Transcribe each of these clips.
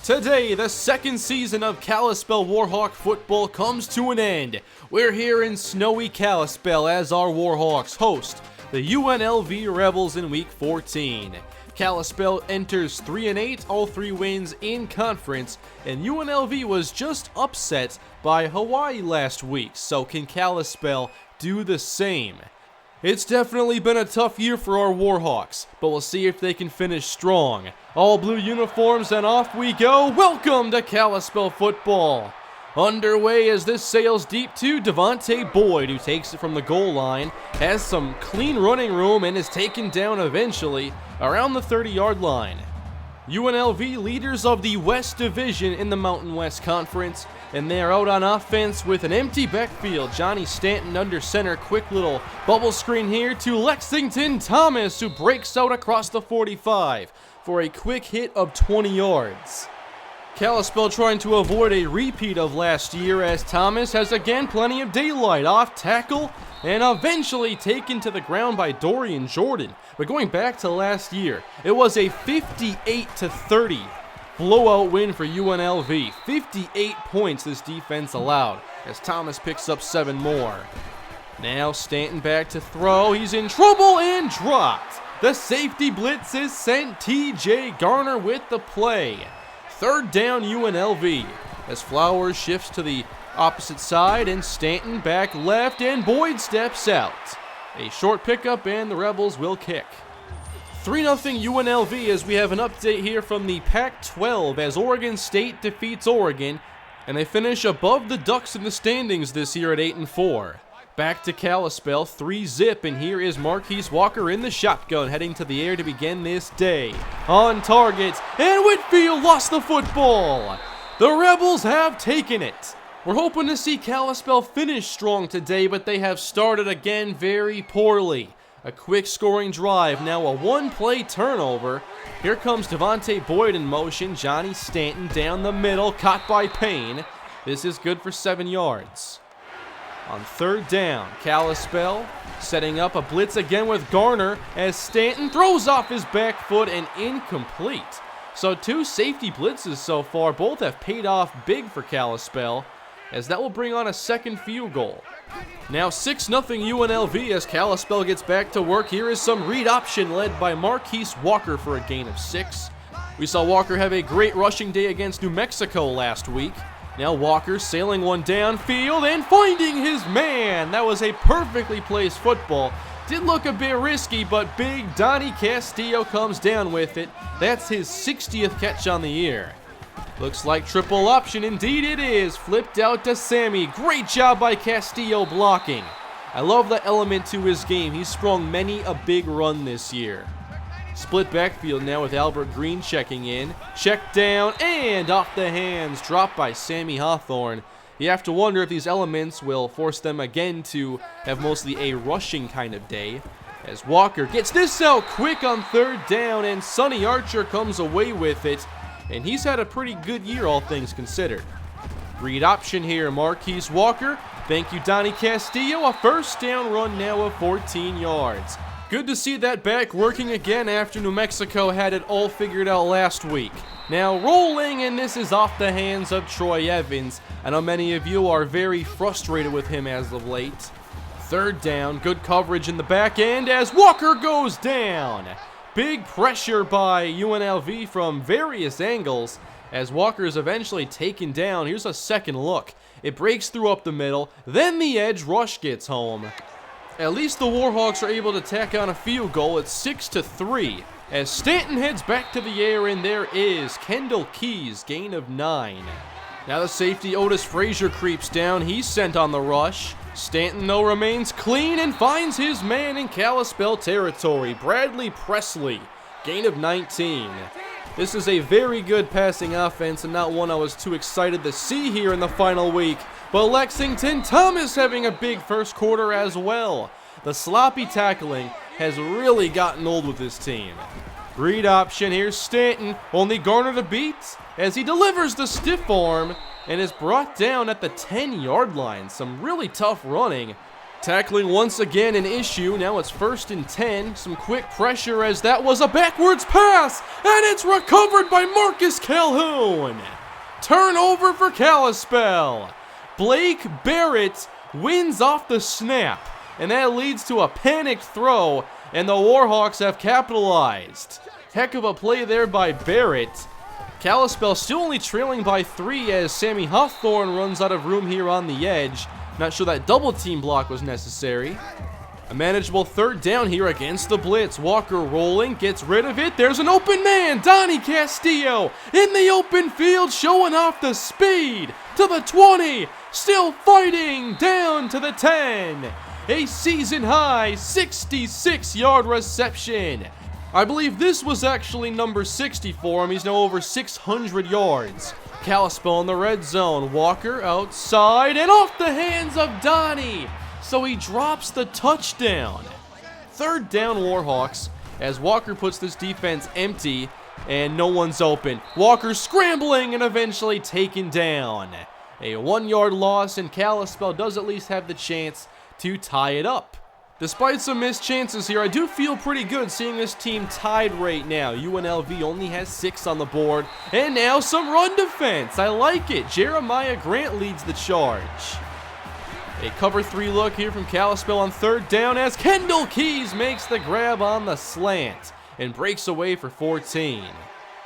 Today, the second season of Kalispell Warhawk football comes to an end. We're here in snowy Kalispell as our Warhawks host the UNLV Rebels in Week 14. Kalispell enters 3-8, all 3 wins in conference, and UNLV was just upset by Hawaii last week, so can Kalispell do the same? It's definitely been a tough year for our Warhawks, but we'll see if they can finish strong. All blue uniforms and off we go. Welcome to Kalispell football. Underway as this sails deep to Devontae Boyd, who takes it from the goal line, has some clean running room and is taken down eventually around the 30-yard line. UNLV leaders of the West Division in the Mountain West Conference, and they are out on offense with an empty backfield. Johnny Stanton under center, quick little bubble screen here to Lexington Thomas, who breaks out across the 45 for a quick hit of 20 yards. Kalispell trying to avoid a repeat of last year as Thomas has again plenty of daylight off tackle and eventually taken to the ground by Dorian Jordan. But going back to last year, it was a 58-30 blowout win for UNLV. 58 points this defense allowed as Thomas picks up 7 more. Now Stanton back to throw. He's in trouble and dropped. The safety blitz is sent. TJ Garner with the play. Third down UNLV as Flowers shifts to the opposite side and Stanton back left and Boyd steps out. A short pickup and the Rebels will kick. 3-0 UNLV as we have an update here from the Pac-12 as Oregon State defeats Oregon and they finish above the Ducks in the standings this year at 8-4. Back to Kalispell, 3-zip, and here is Marquise Walker in the shotgun heading to the air to begin this day. On target, and Whitfield lost the football. The Rebels have taken it. We're hoping to see Kalispell finish strong today, but they have started again very poorly. A quick scoring drive, now a 1-play turnover. Here comes Devontae Boyd in motion. Johnny Stanton down the middle, caught by Payne. This is good for 7 yards. On third down, Kalispell setting up a blitz again with Garner as Stanton throws off his back foot and incomplete. So 2 safety blitzes so far, both have paid off big for Kalispell as that will bring on a second field goal. Now 6-0 UNLV as Kalispell gets back to work. Here is some read option led by Marquise Walker for a gain of 6. We saw Walker have a great rushing day against New Mexico last week. Now Walker sailing one downfield and finding his man. That was a perfectly placed football. Did look a bit risky, but big Donnie Castillo comes down with it. That's his 60th catch on the year. Looks like triple option. Indeed it is. Flipped out to Sammy. Great job by Castillo blocking. I love the element to his game. He's sprung many a big run this year. Split backfield now with Albert Green checking in. Check down and off the hands. Dropped by Sammy Hawthorne. You have to wonder if these elements will force them again to have mostly a rushing kind of day. As Walker gets this out quick on third down and Sonny Archer comes away with it. And he's had a pretty good year all things considered. Read option here, Marquise Walker. Thank you, Donnie Castillo. A first down run now of 14 yards. Good to see that back working again after New Mexico had it all figured out last week. Now rolling, and this is off the hands of Troy Evans. I know many of you are very frustrated with him as of late. Third down, good coverage in the back end as Walker goes down. Big pressure by UNLV from various angles as Walker is eventually taken down. Here's a second look. It breaks through up the middle, then the edge rush gets home. At least the Warhawks are able to tack on a field goal at 6-3 as Stanton heads back to the air, and there is Kendall Keys, gain of 9. Now the safety Otis Frazier creeps down. He's sent on the rush. Stanton, though, remains clean and finds his man in Kalispell territory. Bradley Presley, gain of 19. This is a very good passing offense and not one I was too excited to see here in the final week. But Lexington Thomas having a big first quarter as well. The sloppy tackling has really gotten old with this team. Read option, here's Stanton, only Garner to beat as he delivers the stiff arm and is brought down at the 10-yard line. Some really tough running Tackling once again an issue. Now it's 1st and 10. Some quick pressure as that was a backwards pass. And it's recovered by Marcus Calhoun. Turnover for Kalispell. Blake Barrett wins off the snap. And that leads to a panicked throw. And the Warhawks have capitalized. Heck of a play there by Barrett. Kalispell still only trailing by 3 as Sammy Hawthorne runs out of room here on the edge. Not sure that double team block was necessary. A manageable 3rd down here against the blitz. Walker rolling, gets rid of it. There's an open man, Donnie Castillo in the open field, showing off the speed to the 20. Still fighting down to the 10. A season high 66-yard reception. I believe this was actually number 60 for him. He's now over 600 yards. Kalispell in the red zone. Walker outside and off the hands of Donnie. So he drops the touchdown. 3rd down Warhawks as Walker puts this defense empty and no one's open. Walker scrambling and eventually taken down. A 1-yard loss, and Kalispell does at least have the chance to tie it up. Despite some missed chances here, I do feel pretty good seeing this team tied right now. UNLV only has 6 on the board, and now some run defense. I like it. Jeremiah Grant leads the charge. A cover 3 look here from Kalispell on 3rd down as Kendall Keys makes the grab on the slant and breaks away for 14.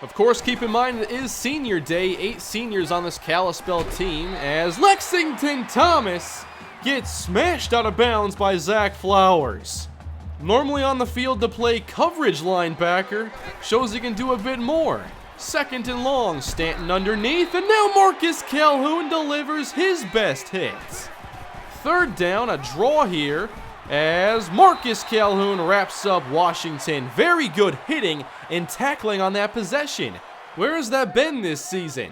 Of course, keep in mind it is senior day. 8 seniors on this Kalispell team as Lexington Thomas gets smashed out of bounds by Zach Flowers. Normally on the field to play coverage linebacker, shows he can do a bit more. 2nd and long, Stanton underneath, and now Marcus Calhoun delivers his best hits. 3rd down, a draw here as Marcus Calhoun wraps up Washington. Very good hitting and tackling on that possession. Where has that been this season?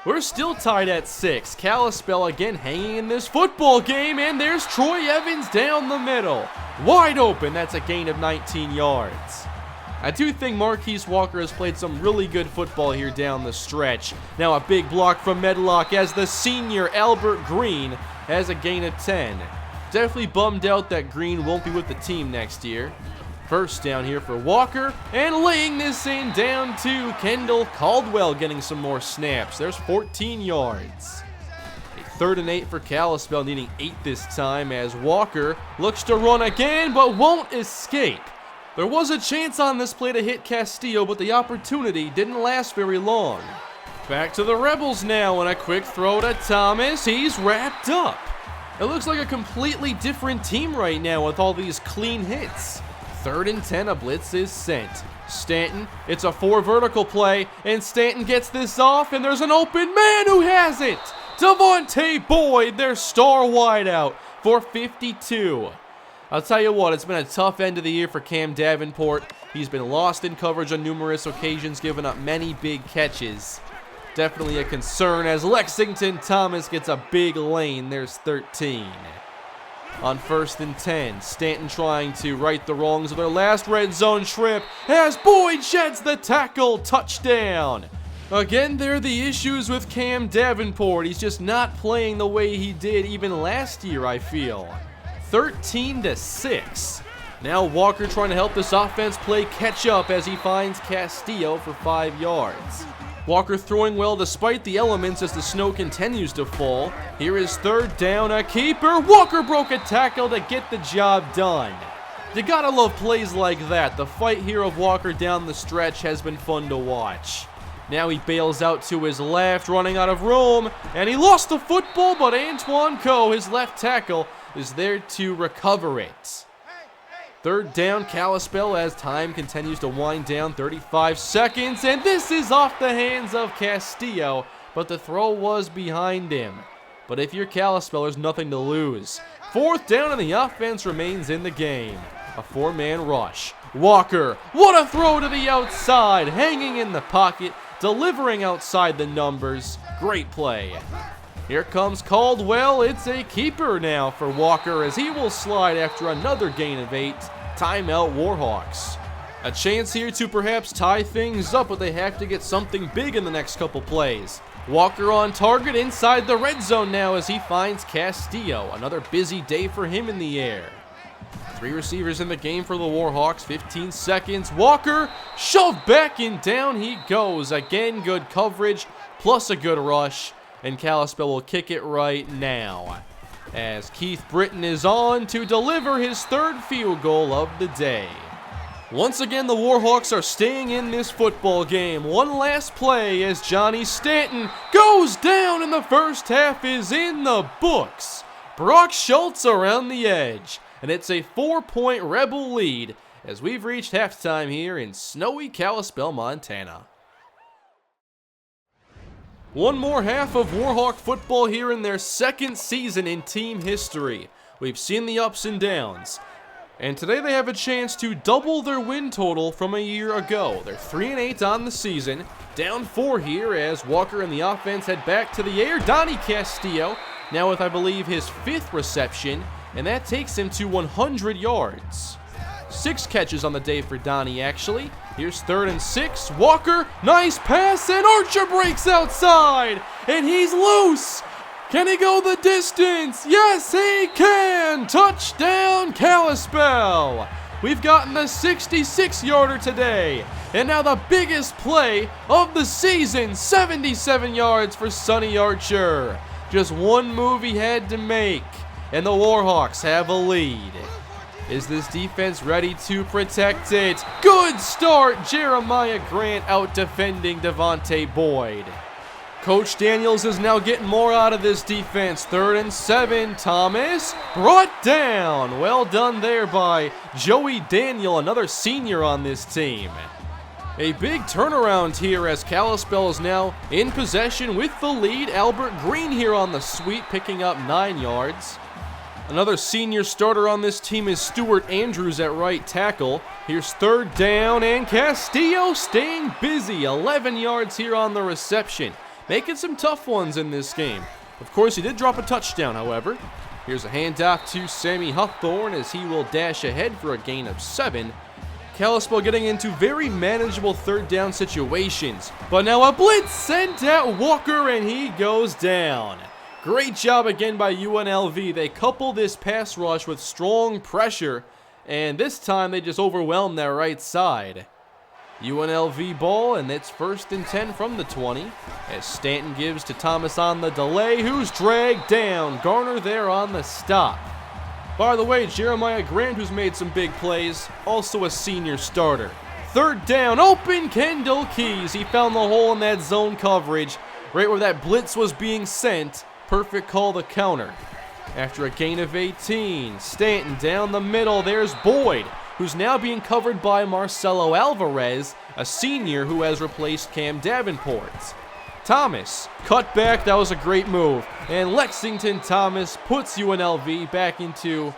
We're still tied at 6. Kalispell again hanging in this football game, and there's Troy Evans down the middle. Wide open, that's a gain of 19 yards. I do think Marquise Walker has played some really good football here down the stretch. Now a big block from Medlock as the senior Albert Green has a gain of 10. Definitely bummed out that Green won't be with the team next year. 1st down here for Walker, and laying this in down to Kendall Caldwell, getting some more snaps. There's 14 yards. A 3rd and 8 for Kalispell, needing 8 this time as Walker looks to run again but won't escape. There was a chance on this play to hit Castillo, but the opportunity didn't last very long. Back to the Rebels now, and a quick throw to Thomas. He's wrapped up. It looks like a completely different team right now with all these clean hits. 3rd and 10, a blitz is sent. Stanton, it's a 4 vertical play, and Stanton gets this off, and there's an open man who has it. Devontae Boyd, their star wideout, for 52. I'll tell you what, it's been a tough end of the year for Cam Davenport. He's been lost in coverage on numerous occasions, giving up many big catches. Definitely a concern as Lexington Thomas gets a big lane. There's 13. On 1st and 10, Stanton trying to right the wrongs of their last red zone trip as Boyd sheds the tackle. Touchdown. Again, there are the issues with Cam Davenport. He's just not playing the way he did even last year, I feel. 13-6. Now Walker trying to help this offense play catch up as he finds Castillo for 5 yards. Walker throwing well despite the elements as the snow continues to fall. Here is 3rd down, a keeper. Walker broke a tackle to get the job done. You gotta love plays like that. The fight here of Walker down the stretch has been fun to watch. Now he bails out to his left, running out of room, and he lost the football, but Antoine Coe, his left tackle, is there to recover it. 3rd down, Kalispell, as time continues to wind down. 35 seconds, and this is off the hands of Castillo, but the throw was behind him. But if you're Kalispell, there's nothing to lose. 4th down, and the offense remains in the game. A 4-man rush. Walker, what a throw to the outside, hanging in the pocket, delivering outside the numbers. Great play. Here comes Caldwell. It's a keeper now for Walker as he will slide after another gain of 8. Timeout Warhawks. A chance here to perhaps tie things up, but they have to get something big in the next couple plays. Walker on target inside the red zone now as he finds Castillo. Another busy day for him in the air. 3 receivers in the game for the Warhawks, 15 seconds. Walker shoved back and down he goes. Again, good coverage plus a good rush, and Kalispell will kick it right now as Keith Britton is on to deliver his 3rd field goal of the day. Once again, the Warhawks are staying in this football game. One last play as Johnny Stanton goes down, and the first half is in the books. Brock Schultz around the edge, and it's a 4-point Rebel lead as we've reached halftime here in snowy Kalispell, Montana. One more half of Warhawk football here in their 2nd season in team history. We've seen the ups and downs. And today they have a chance to double their win total from a year ago. They're 3-8 on the season, down 4 here as Walker and the offense head back to the air. Donnie Castillo now with, I believe, his 5th reception, and that takes him to 100 yards. 6 catches on the day for Donnie, actually. Here's 3rd and 6. Walker, nice pass, and Archer breaks outside, and he's loose. Can he go the distance? Yes, he can! Touchdown, Kalispell! We've gotten the 66-yarder today. And now the biggest play of the season, 77 yards for Sonny Archer. Just one move he had to make, and the Warhawks have a lead. Is this defense ready to protect it? Good start, Jeremiah Grant out defending Devontae Boyd. Coach Daniels is now getting more out of this defense. 3rd and 7. Thomas brought down. Well done there by Joey Daniel, another senior on this team. A big turnaround here as Kalispell is now in possession with the lead. Albert Green here on the sweep, picking up 9 yards. Another senior starter on this team is Stuart Andrews at right tackle. Here's 3rd down, and Castillo staying busy. 11 yards here on the reception. Making some tough ones in this game. Of course, he did drop a touchdown, however. Here's a handoff to Sammy Huthorn as he will dash ahead for a gain of 7. Kalispell getting into very manageable 3rd down situations. But now a blitz sent at Walker, and he goes down. Great job again by UNLV. They couple this pass rush with strong pressure, and this time they just overwhelm their right side. UNLV ball, and it's 1st and 10 from the 20 as Stanton gives to Thomas on the delay, who's dragged down. Garner there on the stop. By the way, Jeremiah Grant, who's made some big plays, also a senior starter. 3rd down, open Kendall Keys. He found the hole in that zone coverage right where that blitz was being sent. Perfect call to counter. After a gain of 18, Stanton down the middle. There's Boyd, who's now being covered by Marcelo Alvarez, a senior who has replaced Cam Davenport. Thomas, cut back, that was a great move. And Lexington Thomas puts UNLV back into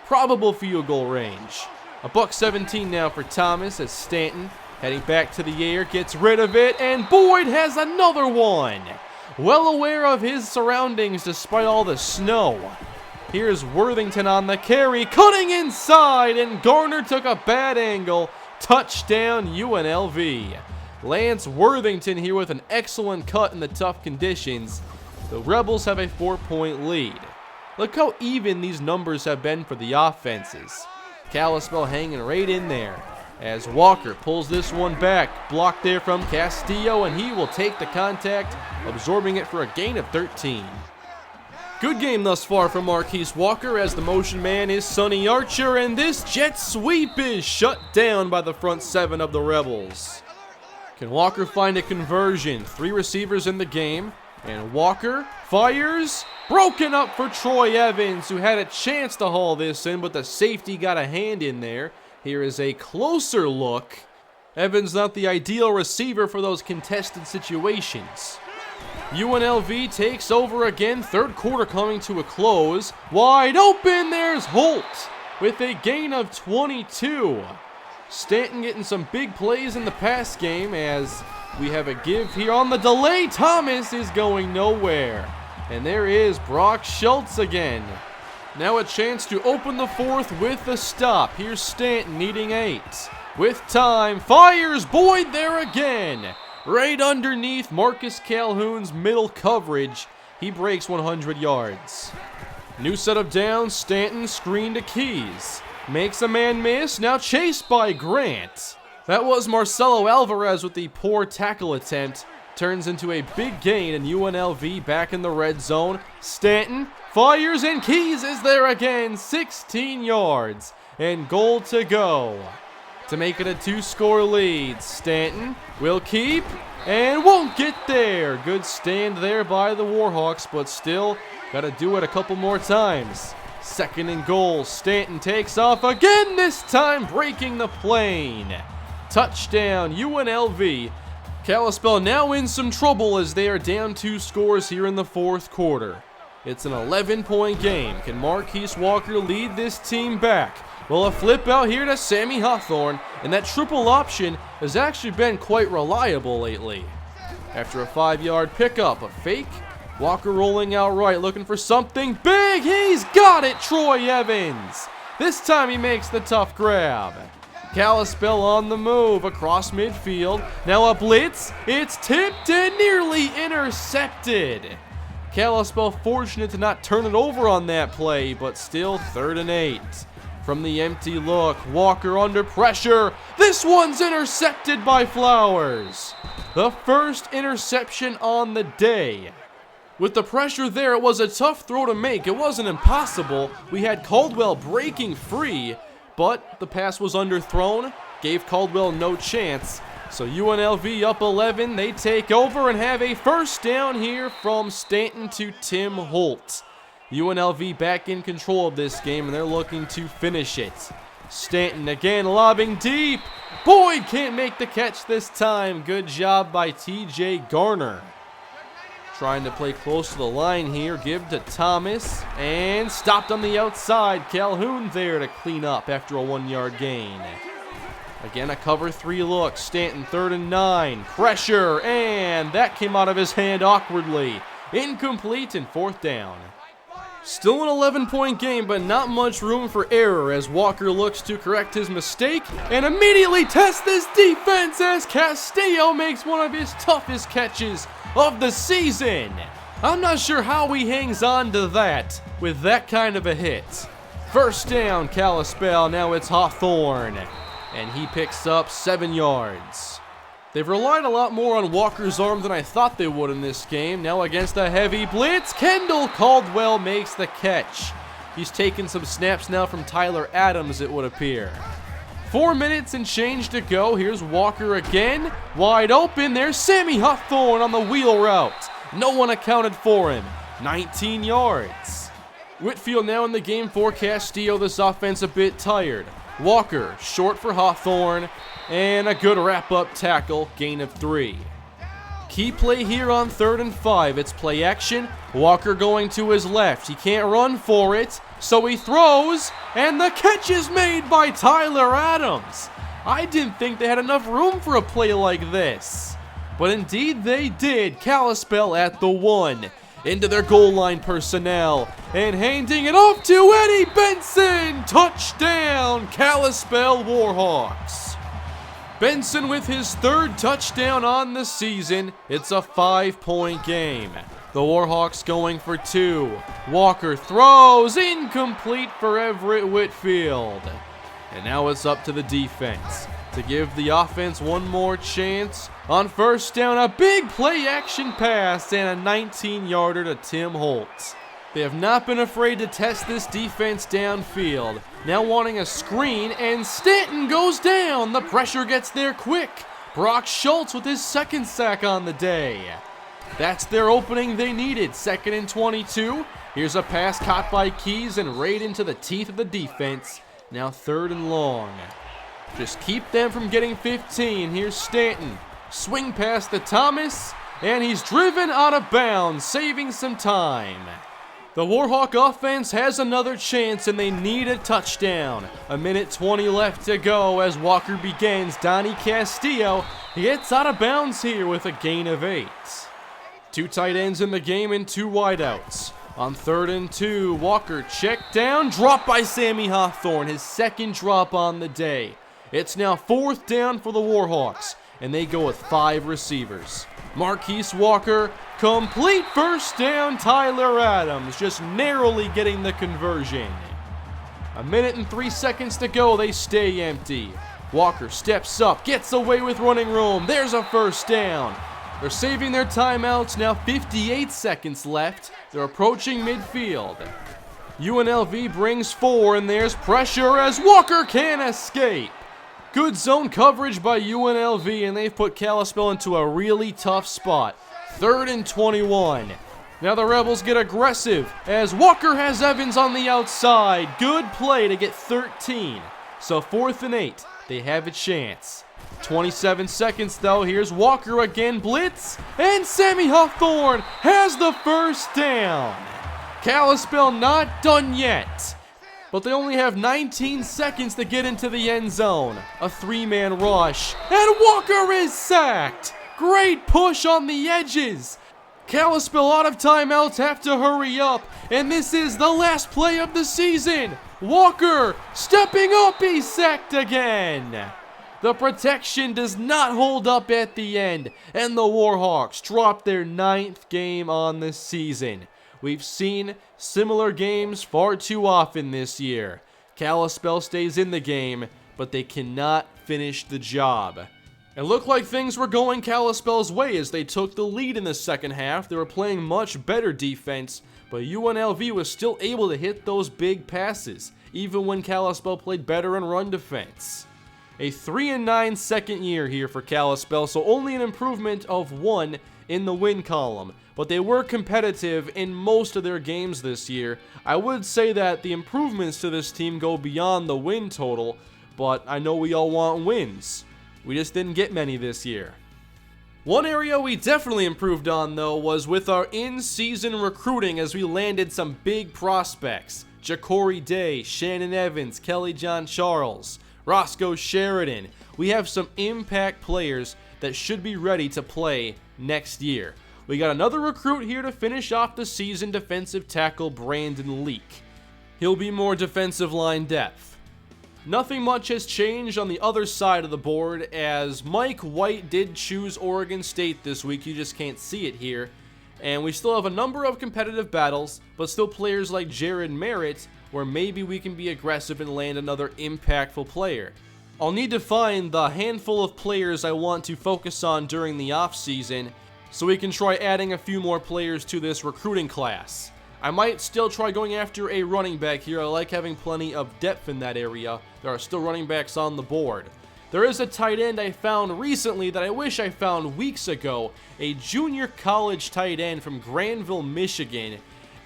probable field goal range. $1.17 now for Thomas as Stanton, heading back to the air, gets rid of it, and Boyd has another one. Well aware of his surroundings despite all the snow. Here's Worthington on the carry, cutting inside, and Garner took a bad angle. Touchdown UNLV. Lance Worthington here with an excellent cut in the tough conditions. The Rebels have a 4-point lead. Look how even these numbers have been for the offenses. Kalispell hanging right in there as Walker pulls this one back. Blocked there from Castillo, and he will take the contact, absorbing it for a gain of 13. Good game thus far from Marquise Walker as the motion man is Sonny Archer, and this jet sweep is shut down by the front 7 of the Rebels. Can Walker find a conversion? 3 receivers in the game, and Walker fires. Broken up for Troy Evans, who had a chance to haul this in, but the safety got a hand in there. Here is a closer look. Evans not the ideal receiver for those contested situations. UNLV takes over again, 3rd quarter coming to a close. Wide open, there's Holt with a gain of 22. Stanton getting some big plays in the pass game as we have a give here on the delay. Thomas is going nowhere. And there is Brock Schultz again. Now a chance to open the 4th with the stop. Here's Stanton needing 8. with time, fires Boyd there again. Right underneath Marcus Calhoun's middle coverage. He breaks 100 yards. New set of downs, Stanton screen to Keys. Makes a man miss, now chased by Grant. That was Marcelo Alvarez with the poor tackle attempt. Turns into a big gain, and UNLV back in the red zone. Stanton fires, and Keys is there again, 16 yards, and goal to go. To make it a 2-score lead, Stanton will keep and won't get there. Good stand there by the Warhawks, but still got to do it a couple more times. 2nd and goal, Stanton takes off again, this time breaking the plane. Touchdown, UNLV. Kalispell now in some trouble as they are down 2 scores here in the 4th quarter. It's an 11-point game. Can Marquise Walker lead this team back? Well, a flip out here to Sammy Hawthorne, and that triple option has actually been quite reliable lately. After a 5-yard pickup, a fake, Walker rolling out right, looking for something big. He's got it, Troy Evans. This time he makes the tough grab. Kalispell on the move across midfield. Now a blitz. It's tipped and nearly intercepted. Kalispell fortunate to not turn it over on that play, but still 3rd and 8. From the empty look, Walker under pressure. This one's intercepted by Flowers. The first interception on the day. With the pressure there, it was a tough throw to make. It wasn't impossible. We had Caldwell breaking free, but the pass was underthrown, gave Caldwell no chance. So UNLV up 11, they take over and have a first down here from Stanton to Tim Holt. UNLV back in control of this game, and they're looking to finish it. Stanton again lobbing deep. Boyd can't make the catch this time. Good job by TJ Garner. Trying to play close to the line here. Give to Thomas. And stopped on the outside. Calhoun there to clean up after a 1-yard gain. Again, a cover 3 look. Stanton 3rd and 9. Pressure. And that came out of his hand awkwardly. Incomplete and 4th down. Still an 11-point game, but not much room for error as Walker looks to correct his mistake and immediately tests this defense as Castillo makes one of his toughest catches of the season. I'm not sure how he hangs on to that with that kind of a hit. First down, Kalispell. Now it's Hawthorne, and he picks up 7 yards. They've relied a lot more on Walker's arm than I thought they would in this game. Now against a heavy blitz, Kendall Caldwell makes the catch. He's taken some snaps now from Tyler Adams, it would appear. 4 minutes and change to go. Here's Walker again. Wide open. There's Sammy Hawthorne on the wheel route. No one accounted for him. 19 yards. Whitfield now in the game for Castillo. This offense a bit tired. Walker short for Hawthorne. And a good wrap-up tackle, gain of 3. Key play here on 3rd and 5. It's play action. Walker going to his left. He can't run for it, so he throws, and the catch is made by Tyler Adams. I didn't think they had enough room for a play like this. But indeed they did. Kalispell at the 1. Into their goal line personnel. And handing it off to Eddie Benson. Touchdown, Kalispell Warhawks. Benson with his 3rd touchdown on the season. It's a 5-point game. The Warhawks going for 2. Walker throws, incomplete for Everett Whitfield. And now it's up to the defense to give the offense one more chance. On first down, a big play action pass and a 19-yarder to Tim Holt. They have not been afraid to test this defense downfield. Now wanting a screen, and Stanton goes down. The pressure gets there quick. Brock Schultz with his 2nd sack on the day. That's their opening they needed. 2nd and 22. Here's a pass caught by Keys and right into the teeth of the defense. Now 3rd and long. Just keep them from getting 15. Here's Stanton. Swing pass to Thomas, and he's driven out of bounds, saving some time. The Warhawk offense has another chance, and they need a touchdown. 1:20 left to go as Walker begins. Donnie Castillo gets out of bounds here with a gain of 8. 2 tight ends in the game and 2 wideouts. On 3rd and 2, Walker checked down, dropped by Sammy Hawthorne, his 2nd drop on the day. It's now 4th down for the Warhawks, and they go with 5 receivers. Marquise Walker, complete first down. Tyler Adams just narrowly getting the conversion. 1:03 to go, they stay empty. Walker steps up, gets away with running room. There's a first down. They're saving their timeouts, now 58 seconds left. They're approaching midfield. UNLV brings 4, and there's pressure as Walker can't escape. Good zone coverage by UNLV, and they've put Kalispell into a really tough spot. 3rd and 21. Now the Rebels get aggressive as Walker has Evans on the outside. Good play to get 13. So 4th and 8. They have a chance. 27 seconds though. Here's Walker again. Blitz. And Sammy Hawthorne has the first down. Kalispell not done yet. But they only have 19 seconds to get into the end zone. A 3-man rush. And Walker is sacked. Great push on the edges. Kalispell out of timeouts, have to hurry up. And this is the last play of the season. Walker stepping up, he's sacked again. The protection does not hold up at the end. And the Warhawks drop their 9th game on the season. We've seen similar games far too often this year. Kalispell stays in the game, but they cannot finish the job. It looked like things were going Kalispell's way as they took the lead in the second half. They were playing much better defense, but UNLV was still able to hit those big passes, even when Kalispell played better in run defense. A 3-9 second year here for Kalispell, so only an improvement of 1 in the win column. But they were competitive in most of their games this year. I would say that the improvements to this team go beyond the win total, but I know we all want wins. We just didn't get many this year. One area we definitely improved on, though, was with our in-season recruiting as we landed some big prospects. Ja'Cory Day, Shannon Evans, Kelly John Charles, Roscoe Sheridan. We have some impact players that should be ready to play next year. We got another recruit here to finish off the season, defensive tackle Brandon Leak. He'll be more defensive line depth. Nothing much has changed on the other side of the board as Mike White did choose Oregon State this week. You just can't see it here. And we still have a number of competitive battles, but still players like Jared Merritt where maybe we can be aggressive and land another impactful player. I'll need to find the handful of players I want to focus on during the offseason so we can try adding a few more players to this recruiting class. I might still try going after a running back here. I like having plenty of depth in that area. There are still running backs on the board. There is a tight end I found recently that I wish I found weeks ago. A junior college tight end from Granville, Michigan.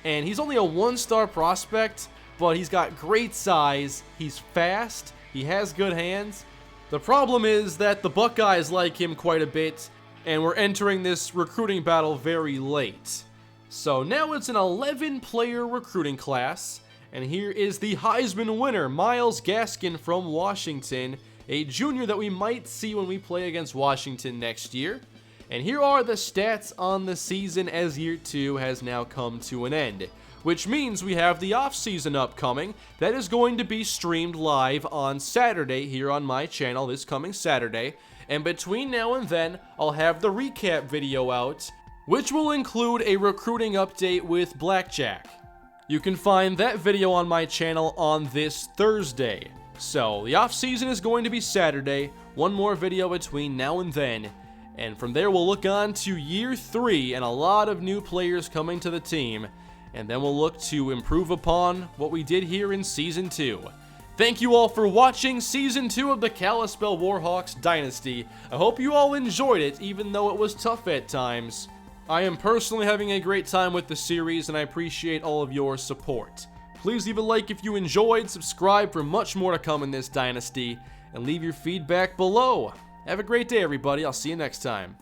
And he's only a 1-star prospect, but he's got great size. He's fast. He has good hands. The problem is that the Buckeyes like him quite a bit, and we're entering this recruiting battle very late. So now it's an 11-player recruiting class, and here is the Heisman winner, Myles Gaskin from Washington, a junior that we might see when we play against Washington next year. And here are the stats on the season as year 2 has now come to an end, which means we have the off-season upcoming. That is going to be streamed live on Saturday here on my channel this coming Saturday. And between now and then, I'll have the recap video out, which will include a recruiting update with Blackjack. You can find that video on my channel on this Thursday. So, the off-season is going to be Saturday, one more video between now and then, and from there we'll look on to year 3 and a lot of new players coming to the team, and then we'll look to improve upon what we did here in Season 2. Thank you all for watching Season 2 of the Kalispell Warhawks Dynasty. I hope you all enjoyed it, even though it was tough at times. I am personally having a great time with the series, and I appreciate all of your support. Please leave a like if you enjoyed, subscribe for much more to come in this dynasty, and leave your feedback below. Have a great day, everybody. I'll see you next time.